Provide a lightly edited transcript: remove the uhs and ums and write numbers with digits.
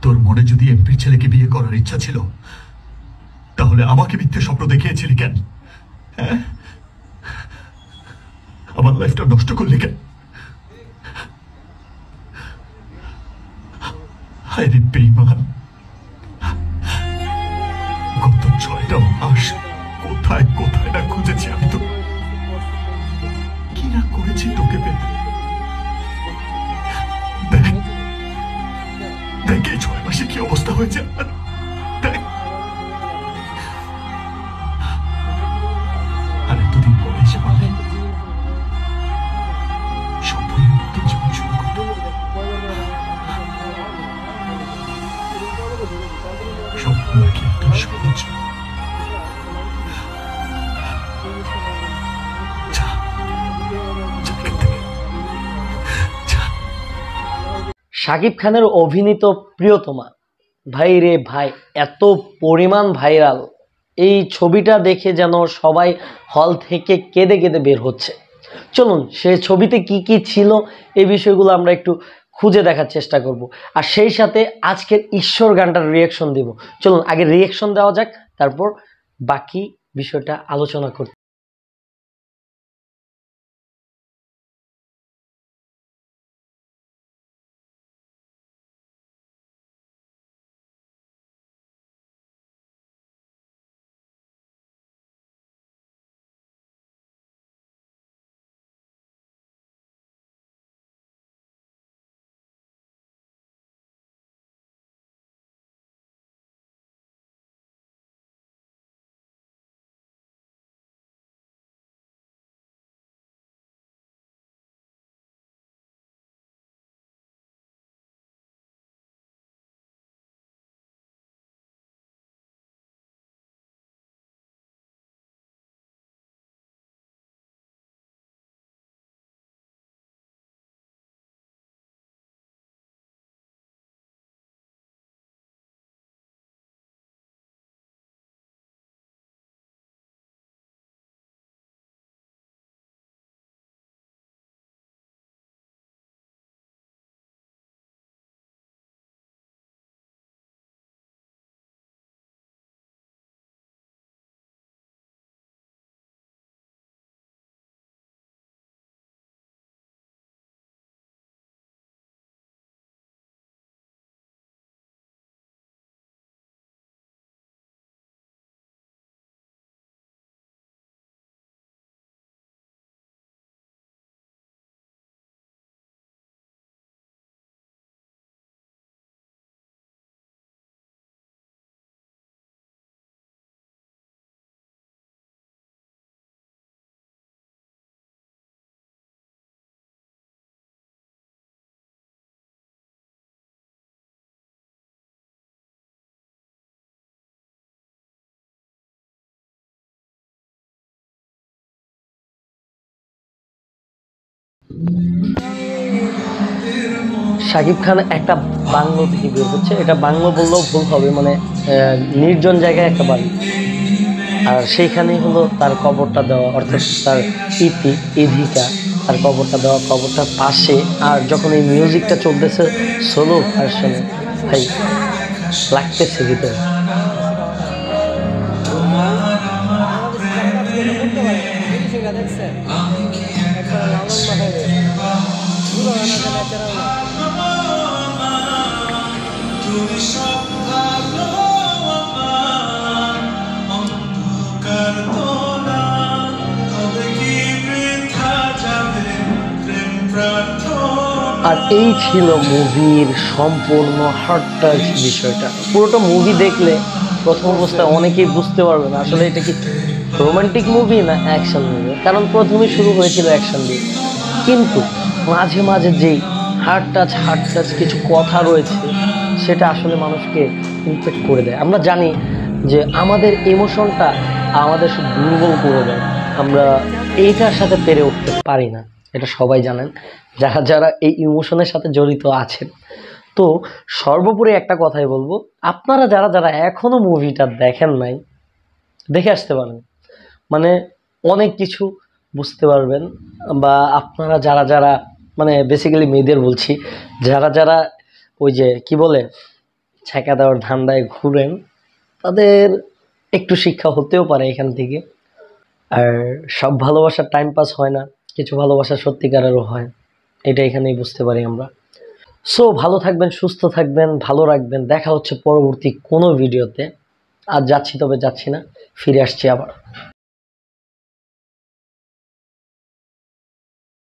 তোর মনে যদি এমপির ছেলেকে বিয়ে করার ইচ্ছা ছিল, তাহলে আমাকে মিথ্যে স্বপ্ন দেখিয়েছিলি কেন? হ্যাঁ, আমার লাইফটা নষ্ট করলি কেন? হায় রে বেঈমান, গত 6টা মাস কোথায় কোথায় না খুঁজেছি আমি, তো কি না করেছি তোকে পেতে। দেখ দেখ এই 6 মাসে কি অবস্থা হয়েছে আমার। দেখ, আর এতদিন পরে এসে বললে সম্পূর্ণ নতুন জীবন শুরু করতে। সম্পূর্ণ কি এত সহজ? শাকিব খানের অভিনীত প্রিয়তমা, ভাই রে ভাই, এত পরিমাণ ভাইরাল, এই ছবিটা দেখে যেন সবাই হল থেকে কেঁদে কেঁদে বের হচ্ছে। চলুন সেই ছবিতে কি কি ছিল এই বিষয়গুলো আমরা একটু খুঁজে দেখার চেষ্টা করব, আর সেই সাথে আজকের ঈশ্বর গানটার রিয়াকশন দিব। চলুন আগে রিয়াকশন দেওয়া যাক, তারপর বাকি বিষয়টা আলোচনা করতে। শাকিব খান একটা বাংলো থেকে বের হচ্ছে, এটা বাংলো বললেও ভুল হবে, মানে নির্জন জায়গায় একটা বাড়ি, আর সেইখানেই হলো তার কবরটা দেওয়া, অর্থাৎ তার ইধিকা, তার কবরটা দেওয়া, কবরটার পাশে। আর যখন এই মিউজিকটা চলতেছে সোলো ভার্সনে, ভাই লাগতেছে ভিতরে। আর এই ছিল মুভির সম্পূর্ণ হার্ট টাচ বিষয়টা। পুরোটা মুভি দেখলে প্রথম অবস্থায় অনেকেই বুঝতে পারবে না আসলে এটা কি রোমান্টিক মুভি না অ্যাকশন মুভি, কারণ প্রথমে শুরু হয়েছিল অ্যাকশন দিয়ে, কিন্তু মাঝে মাঝে যেই হার্ট টাচ কিছু কথা রয়েছে সেটা আসলে মানুষকে ইমপ্যাক্ট করে দেয়। আমরা জানি যে আমাদের ইমোশনটা আমাদের সব দুর্বল করে দেয়, আমরা এইটার সাথে পেরে উঠতে পারি না, এটা সবাই জানেন যারা যারা এই ইমোশনের সাথে জড়িত আছেন। তো সর্বোপরি একটা কথাই বলবো, আপনারা যারা যারা এখনো মুভিটা দেখেন নাই, দেখে আসতে পারেন, মানে অনেক কিছু বুঝতে পারবেন। বা আপনারা যারা যারা, মানে বেসিক্যালি মেয়েদের বলছি, যারা যারা ওই যে কি বলে ছ্যাঁকা দেওয়ার ধান্দায় ঘুরেন, তাদের একটু শিক্ষা হতেও পারে এখান থেকে। আর সব ভালোবাসার টাইম পাস হয় না, কিছু ভালোবাসা সত্যিকারেরও হয়, এটা এখানেই বুঝতে পারি আমরা। সো ভালো থাকবেন, সুস্থ থাকবেন, ভালো রাখবেন। দেখা হচ্ছে পরবর্তী কোনো ভিডিওতে। আজ যাচ্ছি, তবে যাচ্ছি না, ফিরে আসছি আবার।